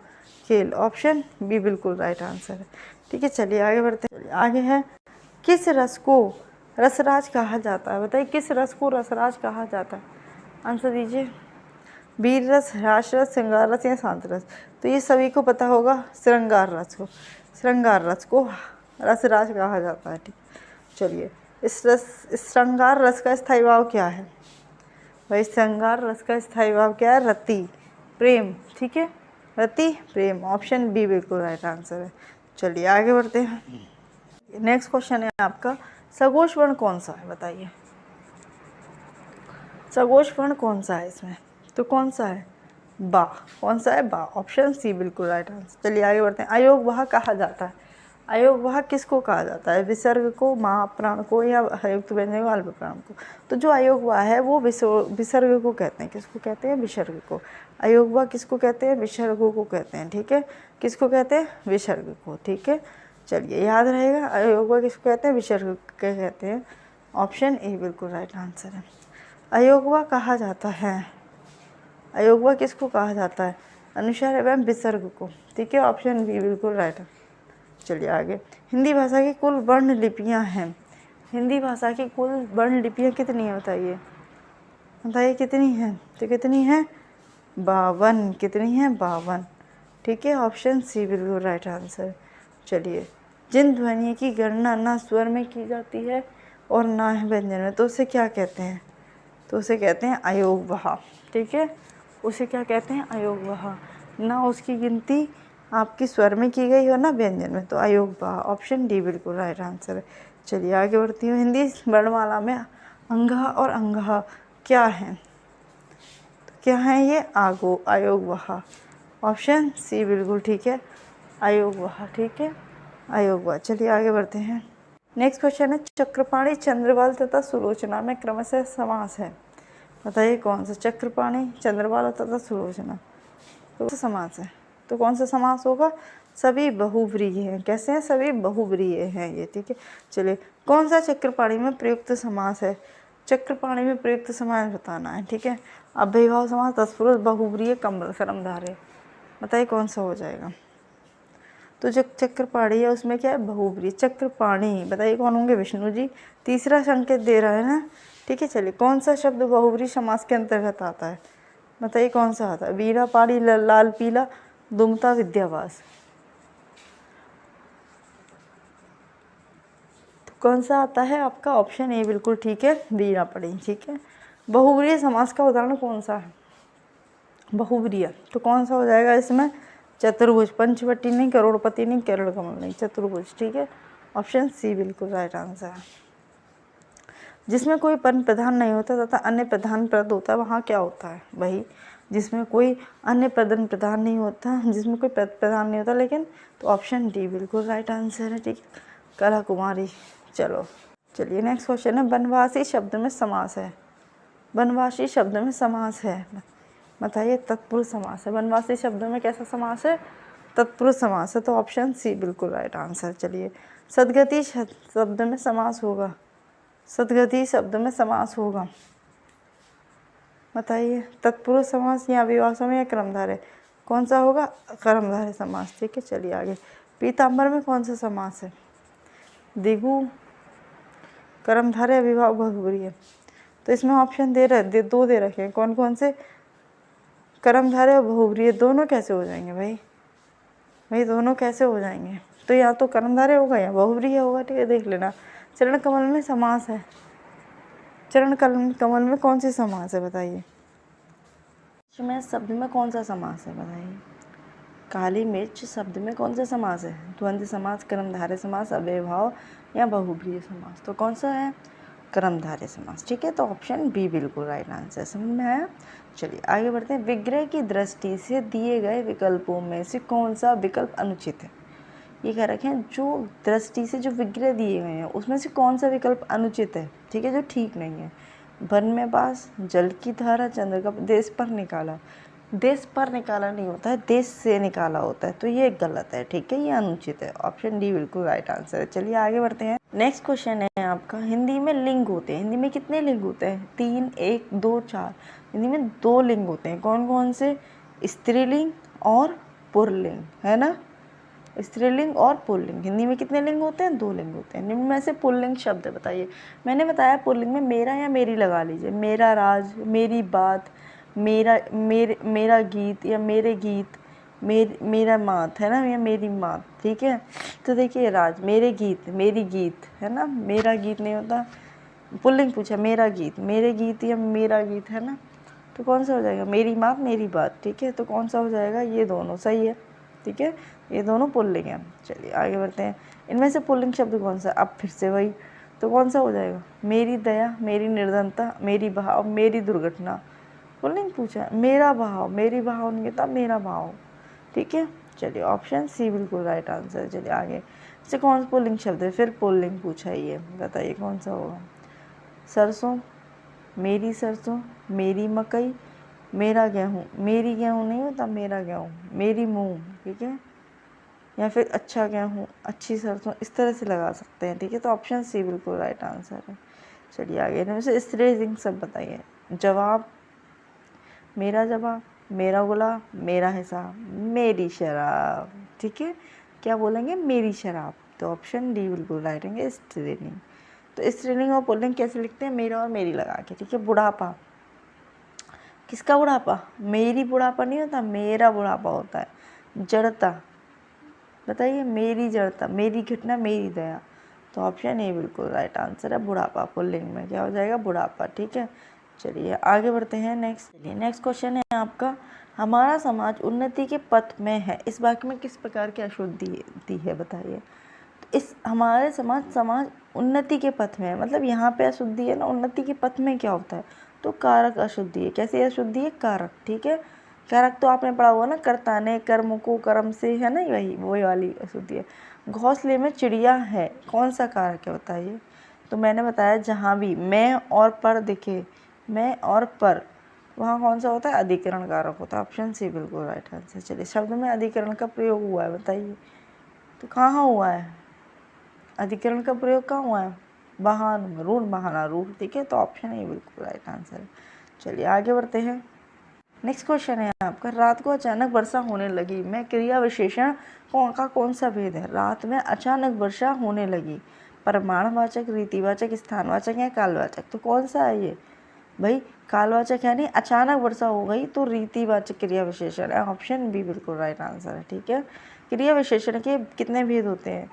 S1: खेल, ऑप्शन बी बिल्कुल राइट आंसर है। ठीक है, चलिए आगे बढ़ते हैं। आगे है, किस रस को रसराज कहा जाता है, बताइए किस रस को रसराज कहा जाता है, आंसर दीजिए। वीर रस, हास रस, श्रृंगार रस या शांत रस, तो ये सभी को पता होगा, श्रृंगार रस को, श्रृंगार रस को रसराज कहा जाता है। ठीक, चलिए। इस श्रृंगार रस का स्थायी भाव क्या है, भाई श्रृंगार रस का स्थायी भाव क्या है, रति, प्रेम। ठीक है, रति प्रेम, ऑप्शन बी बिल्कुल राइट आंसर है। चलिए आगे बढ़ते हैं। नेक्स्ट क्वेश्चन है आपका, सघोष वर्ण कौन सा है, बताइए। सघोष वर्ण कौन सा है इसमें, तो कौन सा है, बा, कौन सा है, बा, ऑप्शन सी बिल्कुल राइट आंसर। चलिए आगे बढ़ते हैं। अयोग वाह कहा जाता है, अयोग वाह किसको कहा जाता है, विसर्ग को, महाप्राण को, या हयुक्त व्यंजन को, अल्प प्राण को। तो जो अयोग वाह है वो विसर्ग को कहते हैं, किसको कहते हैं, विसर्ग को। अयोग वाह किसको कहते हैं, विसर्गों को कहते हैं। ठीक है, किसको कहते हैं, विसर्ग को। ठीक है, चलिए याद रहेगा, अयोग वाह किसको कहते हैं, विसर्ग के कहते हैं, ऑप्शन ए बिल्कुल राइट आंसर है। अयोग वाह कहा जाता है, अयोग वाह किसको कहा जाता है, अनुस्वार एवं विसर्ग को। ठीक है, ऑप्शन बी बिल्कुल राइट है। चलिए आगे। हिंदी भाषा की कुल वर्ण लिपियाँ हैं, हिंदी भाषा की कुल वर्ण लिपियाँ कितनी है, बताइए, बताइए कितनी हैं, तो कितनी हैं, 52, कितनी हैं, 52। ठीक है, ऑप्शन सी बिल्कुल राइट आंसर। चलिए, जिन ध्वनि की गणना ना स्वर में की जाती है और ना ही व्यंजन में, तो उसे क्या कहते हैं? तो उसे कहते हैं अयोगवाह। ठीक है, उसे क्या कहते हैं? अयोगवाह। ना उसकी गिनती आपकी स्वर में की गई हो ना व्यंजन में, तो अयोगवाह। ऑप्शन डी बिल्कुल राइट आंसर है। चलिए आगे बढ़ती हूँ। हिंदी वर्णमाला में अंगहा और अंगहा क्या है? तो क्या है ये? आगो, अयोगवाह। ऑप्शन सी बिल्कुल ठीक है, अयोगवाह। ठीक है, अयोगवाह। चलिए आगे बढ़ते हैं। नेक्स्ट क्वेश्चन है, चक्रपाणी, चंद्रवाल तथा सुलोचना में क्रमशः समास है। बताइए कौन सा? चक्रपाणी, चंद्रवाल तथा सुलोचना तो समास है। तो कौन सा समास होगा? सभी बहुव्रीहि हैं। कैसे हैं? सभी बहुव्रीहि हैं ये। ठीक है, चलिए कौन सा चक्रपाणी में प्रयुक्त समास है? चक्रपाणी में प्रयुक्त समास बताना है। ठीक है, अव्ययीभाव समास, तत्पुरुष, बहुव्रीहि, कर्मधारय। बताइए कौन सा हो जाएगा? तो जो चक्रपाणी है उसमें क्या है? बहुव्रीहि। चक्रपाणी बताइए कौन होंगे? विष्णु जी। तीसरा संकेत दे रहा है ना। ठीक है, चलिए कौन सा शब्द बहुव्रीहि समास के अंतर्गत आता है? बताइए कौन सा आता है? वीणा, पाड़ी, लाल पीला, दुमता, विद्यावास। तो कौन सा आता है आपका? ऑप्शन ए बिल्कुल ठीक है, वीणा पाड़ी। ठीक है, बहुव्रीहि समास का उदाहरण कौन सा है? बहुव्रीहि तो कौन सा हो जाएगा इसमें? चतुर्भुज, पंचवटी नहीं, करोड़पति नहीं, केरल कमल नहीं, चतुर्भुज। ठीक है, ऑप्शन सी बिल्कुल राइट आंसर है। जिसमें कोई पद प्रधान नहीं होता तथा अन्य प्रधान पद होता है, वहाँ क्या होता है भाई? जिसमें कोई अन्य पद प्रधान नहीं होता, जिसमें कोई पद प्रधान नहीं होता लेकिन, तो ऑप्शन डी बिल्कुल राइट आंसर है। ठीक है, कला कुमारी। चलो चलिए नेक्स्ट क्वेश्चन है, वनवासी शब्द में समास है। वनवासी शब्द में समास है, बताइए। तत्पुरुष समास है। वनवासी शब्द में कैसा समास है? तत्पुरुष समास है। तो ऑप्शन सी बिल्कुल राइट आंसर। चलिए, सदगति शब्द में समास होगा। सदगति शब्द में समास होगा, बताइए। तत्पुरुष समास या अव्ययीभाव समास या कर्मधारय, कौन सा होगा? कर्मधारय समास। ठीक है, चलिए आगे। पीताम्बर में कौन सा समास है? दिगु, कर्मधारय, अव्ययीभाव, बहुव्रीहि। तो इसमें ऑप्शन दो दे रखे हैं। कौन कौन से? कर्मधारय और बहुव्रीहि दोनों कैसे हो जाएंगे भाई दोनों कैसे हो जाएंगे? तो या तो कर्मधारय होगा या बहुव्रीहि होगा। ठीक है, देख लेना। चरण कमल में समास है। चरण कमल में कौन सी समास है बताइए? में शब्द में कौन सा समास है बताइए? काली मिर्च शब्द में कौन सा समास है? द्वंद्व समास, कर्मधारय समास, अव्ययीभाव या बहुव्रीहि समास। तो कौन सा है? कर्मधारय समास। ठीक है, तो ऑप्शन बी बिल्कुल राइट आंसर। समझ में आया? चलिए आगे बढ़ते हैं। विग्रह की दृष्टि से दिए गए विकल्पों में से कौन सा विकल्प अनुचित है? ये कह रखे हैं जो दृष्टि से जो विग्रह दिए गए हैं उसमें से कौन सा विकल्प अनुचित है? ठीक है, जो ठीक नहीं है। वन में बास, जल की धारा, चंद्र का, देश पर निकाला। देश पर निकाला नहीं होता है, देश से निकाला होता है, तो ये गलत है। ठीक है, ये अनुचित है। ऑप्शन डी बिल्कुल राइट आंसर है। चलिए आगे बढ़ते हैं। नेक्स्ट क्वेश्चन है आपका, हिंदी में लिंग होते हैं। हिंदी में कितने लिंग होते हैं? 3, 1, 2, 4। हिंदी में 2 लिंग होते हैं। कौन कौन से? स्त्रीलिंग और पुल्लिंग, है ना। स्त्रीलिंग और पुल्लिंग। हिंदी में कितने लिंग होते हैं? 2 लिंग होते हैं। निम्न में से पुल्लिंग शब्द बताइए। मैंने बताया पुल्लिंग में मेरा या मेरी लगा लीजिए। मेरा राज, मेरी बात, मेरा गीत या मेरे गीत, मेरा मात, है ना, या मेरी मात। ठीक है, तो देखिए राज, मेरे गीत, मेरी गीत, है ना। मेरा गीत नहीं होता, पुल्लिंग पूछा। मेरा गीत, मेरे गीत या मेरा गीत, है ना। तो कौन सा हो जाएगा? मेरी बात, मेरी बात। ठीक है, तो कौन सा हो जाएगा? ये दोनों सही है। ठीक है, ये दोनों पुल्लिंग हैं। चलिए आगे बढ़ते हैं। इनमें से पुल्लिंग शब्द कौन सा? अब फिर से वही, तो कौन सा हो जाएगा? मेरी दया, मेरी निर्धनता, मेरी भाव, मेरी दुर्घटना। पुल्लिंग पूछा। मेरा भाव, मेरी भाव नहीं था, मेरा भाव। ठीक है, चलिए ऑप्शन सी बिल्कुल राइट आंसर। चलिए आगे। इससे कौन सा पुल्लिंग शब्द है? फिर पुल्लिंग पूछा है, ये बताइए कौन सा होगा? सरसों, मेरी सरसों, मेरी मकई, मेरा गेहूँ। मेरी गेहूँ नहीं होता, मेरा गेहूँ। मेरी मूंग। ठीक है, या फिर अच्छा गेहूँ, अच्छी सरसों, इस तरह से लगा सकते हैं। ठीक है, तो ऑप्शन सी बिल्कुल राइट आंसर है। चलिए आगे। इनमें से स्त्रीलिंग सब बताइए। जवाब, मेरा जवाब, मेरा गुलाब, मेरा हिसाब, मेरी शराब। ठीक है, क्या बोलेंगे? मेरी शराब। तो ऑप्शन डी बिल्कुल राइट है, स्त्रीलिंग। तो स्त्रीलिंग और पुल्लिंग कैसे लिखते हैं? मेरा और मेरी लगा के। ठीक है, बुढ़ापा, किसका बुढ़ापा? मेरी बुढ़ापा नहीं होता, मेरा बुढ़ापा होता है। जड़ता, बताइए, मेरी जड़ता, मेरी घटना, मेरी दया। तो ऑप्शन ए बिल्कुल राइट आंसर है, बुढ़ापा। पुल्लिंग में क्या हो जाएगा, बुढ़ापा। ठीक है, चलिए आगे बढ़ते हैं। नेक्स्ट क्वेश्चन है आपका, हमारा समाज उन्नति के पथ में है, इस वाक्य में किस प्रकार की अशुद्धि है बताइए। तो इस हमारे समाज उन्नति के पथ में है, मतलब यहाँ पे अशुद्धि है ना, उन्नति के पथ में क्या होता है, तो कारक अशुद्धि है। कैसी अशुद्धि है, कारक। ठीक है, कारक तो आपने पढ़ा हुआ ना, कर्ता ने कर्म को कर्म से, है ना, वही वाली अशुद्धि है। घोंसले में चिड़िया है, कौन सा कारक है बताइए। तो मैंने बताया जहाँ भी मैं और पर दिखे, मैं और पर, वहाँ कौन सा होता है, अधिकरण कारक होता है। ऑप्शन सी बिल्कुल राइट आंसर। चलिए, शब्द में अधिकरण का प्रयोग हुआ है बताइए, तो कहाँ हुआ है अधिकरण का प्रयोग, कहाँ हुआ है, वाहन, ऋण, बहाना, रूढ़। ठीक है, तो ऑप्शन ए बिल्कुल राइट आंसर है। चलिए आगे बढ़ते हैं। नेक्स्ट क्वेश्चन है आपका, रात को अचानक वर्षा होने लगी, मैं क्रिया विशेषण का कौन सा भेद है। रात में अचानक वर्षा होने लगी, प्रमाणवाचक, रीतिवाचक, स्थानवाचक या कालवाचक। तो कौन सा है ये भाई, कालवाचक यानी अचानक वर्षा हो गई, तो रीतिवाचक क्रिया विशेषण है। ऑप्शन बी बिल्कुल राइट आंसर है। ठीक है, क्रिया विशेषण के कितने भेद होते हैं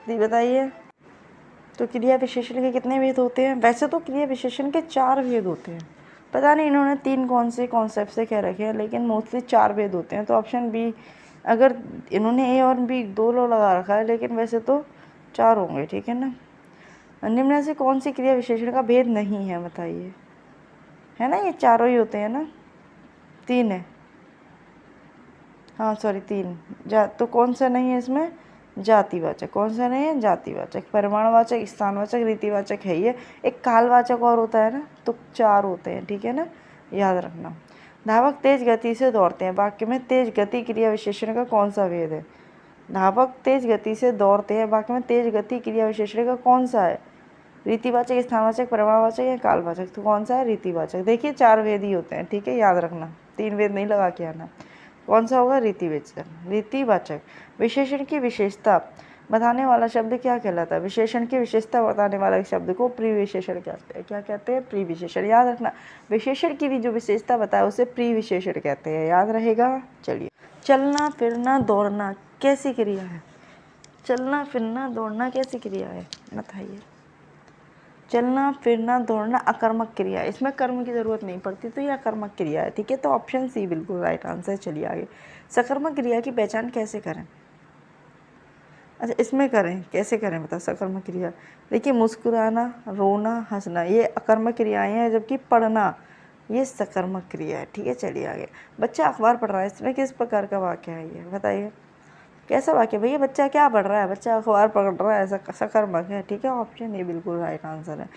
S1: जी बताइए। तो क्रिया विशेषण के कितने भेद होते हैं, वैसे तो क्रिया विशेषण के 4 भेद होते हैं, पता नहीं इन्होंने 3 कौन से कॉन्सेप्ट से कह रखे हैं, लेकिन मोस्टली 4 भेद होते हैं। तो ऑप्शन बी, अगर इन्होंने ए और बी 2 लो लगा रखा है, लेकिन वैसे तो 4 होंगे। ठीक है ना, निम्न से कौन सी क्रिया विशेषण का भेद नहीं है बताइए, है ना, ये चारों ही होते हैं ना, 3 है, हाँ सॉरी 3 तो कौन सा नहीं है इसमें, जातिवाचक। कौन सा नहीं है, जातिवाचक। परिमाणवाचक, स्थानवाचक, रीतिवाचक है ये। एक कालवाचक और होता है ना, तो 4 होते हैं। ठीक है ना, याद रखना। धावक तेज गति से दौड़ते हैं, वाक्य में तेज गति क्रिया विशेषण का कौन सा भेद है। धावक तेज गति से दौड़ते हैं, वाक्य में तेज गति क्रिया विशेषण का कौन सा है, रीतिवाचक, स्थानवाचक, परिमाणवाचक या कालवाचक। तो कौन सा है, रीतिवाचक। देखिए 4 भेद ही होते हैं। ठीक है, याद रखना, 3 भेद नहीं लगा के आना। कौन सा होगा, रीतिवाचक। रीतिवाचक। विशेषण की विशेषता बताने वाला शब्द क्या कहलाता है, विशेषण की विशेषता बताने वाले शब्द को प्रीविशेषण कहते हैं। क्या कहते हैं, प्रीविशेषण। याद रखना, विशेषण की भी जो विशेषता बताए उसे प्रीविशेषण कहते हैं, याद रहेगा। चलिए, चलना फिरना दौड़ना कैसी क्रिया है, चलना फिरना दौड़ना कैसी क्रिया है बताइए। चलना फिरना दौड़ना अकर्मक क्रिया है, इसमें कर्म की ज़रूरत नहीं पड़ती, तो ये अकर्मक क्रिया है। ठीक है, तो ऑप्शन सी बिल्कुल राइट आंसर। चलिए आगे, सकर्मक क्रिया की पहचान कैसे करें। अच्छा, इसमें करें, कैसे करें बताओ सकर्मक क्रिया। देखिए, मुस्कुराना, रोना, हंसना ये अकर्मक क्रियाएं हैं, जबकि पढ़ना ये सकर्मक क्रिया है। ठीक है, चलिए आगे। बच्चा अखबार पढ़ रहा है, इसमें किस प्रकार का वाक्य है ये बताइए, कैसा वाक्य भैया, बच्चा क्या पढ़ रहा है, बच्चा अखबार पढ़ रहा है, सकर्मक है। ठीक है, ऑप्शन ये बिल्कुल राइट आंसर है।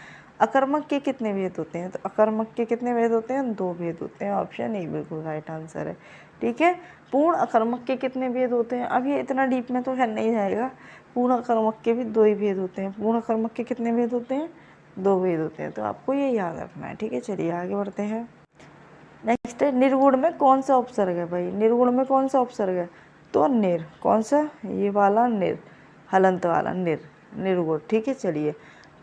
S1: अकर्मक के कितने भेद होते हैं, तो अकर्मक के कितने भेद होते हैं, 2 भेद होते हैं। ऑप्शन ए बिल्कुल राइट आंसर है। ठीक है, पूर्ण अकर्मक के कितने भेद होते हैं, अब ये इतना डीप में तो है नहीं जाएगा। पूर्ण अकर्मक के भी 2 ही भेद होते हैं। पूर्ण अकर्मक के कितने भेद होते हैं, 2 भेद होते हैं, तो आपको ये याद रखना है। ठीक है, चलिए आगे बढ़ते हैं। नेक्स्ट है, निर्गुण में कौन सा उपसर्ग है भाई, निर्गुण में कौन सा उपसर्ग है, तो निर। कौन सा, ये वाला निर, हलंत वाला निर, निर्गुण। ठीक है, चलिए।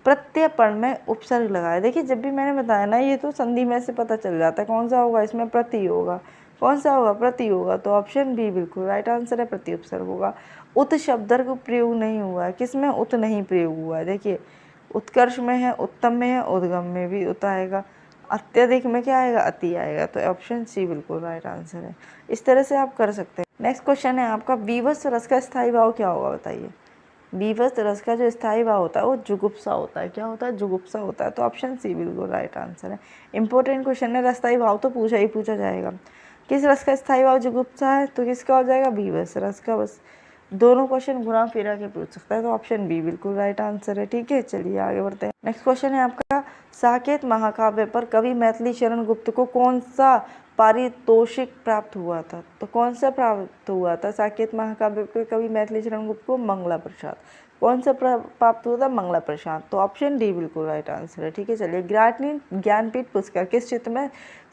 S1: प्रत्यय पर्ण में उपसर्ग लगाए, देखिए जब भी मैंने बताया ना, ये तो संधि में से पता चल जाता है कौन सा होगा, इसमें प्रति होगा। कौन सा होगा, प्रति होगा, तो ऑप्शन बी बिल्कुल राइट आंसर है, प्रति उपसर्ग होगा। उत शब्द का प्रयोग नहीं हुआ है, किसमें, उत नहीं प्रयोग हुआ है। देखिए, उत्कर्ष में है, उत्तम में है, उद्गम में भी उत आएगा, अत्यधिक में क्या आएगा, अति आएगा, तो ऑप्शन सी बिल्कुल राइट आंसर है। इस तरह से आप कर सकते हैं। नेक्स्ट क्वेश्चन है आपका, विवश रस का स्थायी भाव क्या होगा बताइए। विवश रस का जो स्थायी भाव होता है वो जुगुप्सा होता है। क्या होता है, जुगुप्सा होता है, तो ऑप्शन सी बिल्कुल राइट आंसर है। इंपॉर्टेंट क्वेश्चन है, स्थायी भाव तो पूछा जाएगा। किस रस का स्थायी भाव जुगुप्सा है, तो किसका हो जाएगा, विवश रस का। बस दोनों क्वेश्चन घुमा फिरा के पूछ सकता है, तो ऑप्शन बी बिल्कुल राइट आंसर है। ठीक है, चलिए आगे बढ़ते हैं। नेक्स्ट क्वेश्चन है आपका, साकेत महाकाव्य पर कवि मैथिली शरण गुप्त को कौन सा पारितोषिक प्राप्त हुआ था, तो कौन सा प्राप्त हुआ था साकेत महाकाव्य पर कवि मैथिली शरण गुप्त को, मंगला प्रसाद। कौन सा प्राप्त हुआ था, मंगला प्रसाद, तो ऑप्शन डी बिल्कुल राइट आंसर है। ठीक है, चलिए। ज्ञानपीठ पुरस्कार किस क्षेत्र में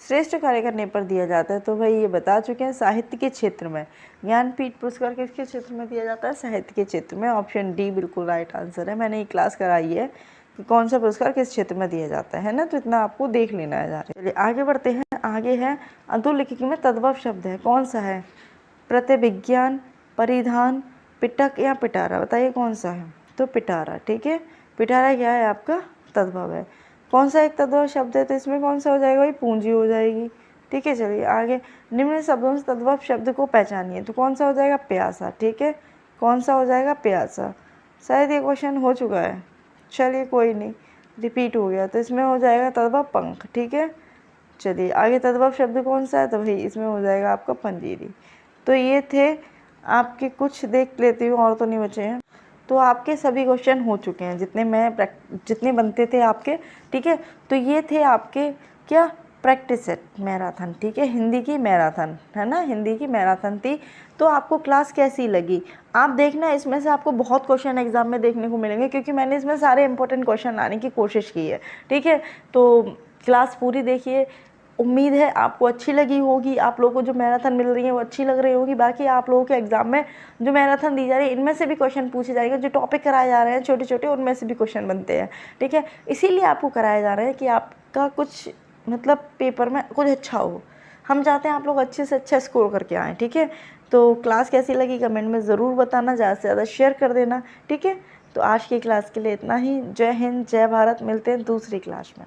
S1: श्रेष्ठ कार्य करने पर दिया जाता है, तो भाई ये बता चुके हैं, साहित्य के क्षेत्र में। ज्ञानपीठ पुरस्कार किसके क्षेत्र में दिया जाता है, साहित्य के क्षेत्र में। ऑप्शन डी बिल्कुल राइट आंसर है। मैंने ये क्लास कराई है कि कौन सा पुरस्कार किस क्षेत्र में दिया जाता है ना, तो इतना आपको देख लेना है। चलिए आगे बढ़ते हैं। आगे है, अधोलिखित में तद्भव शब्द है, कौन सा है, प्रतिविज्ञान, परिधान, पिटक या पिटारा, बताइए कौन सा है? तो पिटारा, ठीक है। पिटारा क्या है? आपका तद्भव है। कौन सा एक तद्भव शब्द है? तो इसमें कौन सा हो जाएगा भाई? पूंजी हो जाएगी, ठीक है। चलिए आगे, निम्न शब्दों से तद्भव शब्द को पहचानिए, तो कौन सा हो जाएगा? प्यासा, ठीक है। कौन सा हो जाएगा? प्यासा। शायद ये क्वेश्चन हो चुका है, चलिए कोई नहीं, रिपीट हो गया, तो इसमें हो जाएगा तद्भव पंख, ठीक है। चलिए आगे, तद्भव शब्द कौन सा है? तो भाई इसमें हो जाएगा आपका पंजीरी। तो ये थे आपके, कुछ देख लेती हूँ और तो नहीं बचे हैं। तो आपके सभी क्वेश्चन हो चुके हैं, जितने बनते थे आपके, ठीक है। तो ये थे आपके क्या? प्रैक्टिस सेट मैराथन, ठीक है। हिंदी की मैराथन है ना, हिंदी की मैराथन थी। तो आपको क्लास कैसी लगी? आप देखना, इसमें से आपको बहुत क्वेश्चन एग्जाम में देखने को मिलेंगे, क्योंकि मैंने इसमें सारे इंपॉर्टेंट क्वेश्चन लाने की कोशिश की है, ठीक है। तो क्लास पूरी देखिए, उम्मीद है आपको अच्छी लगी होगी, आप लोगों को जो मैराथन मिल रही है वो अच्छी लग रही होगी। बाकी आप लोगों के एग्जाम में जो मैराथन दी जा रही है, इनमें से भी क्वेश्चन पूछे जाएंगे, जो टॉपिक कराए जा रहे हैं छोटे छोटे, उनमें से भी क्वेश्चन बनते हैं, ठीक है। इसीलिए आपको कराए जा रहे हैं कि आपका कुछ मतलब पेपर में कुछ अच्छा हो। हम चाहते हैं आप लोग अच्छे से अच्छा स्कोर करके आएँ, ठीक है। तो क्लास कैसी लगी कमेंट में ज़रूर बताना, ज़्यादा से ज़्यादा शेयर कर देना, ठीक है। तो आज की क्लास के लिए इतना ही। जय हिंद, जय भारत, मिलते हैं दूसरी क्लास में।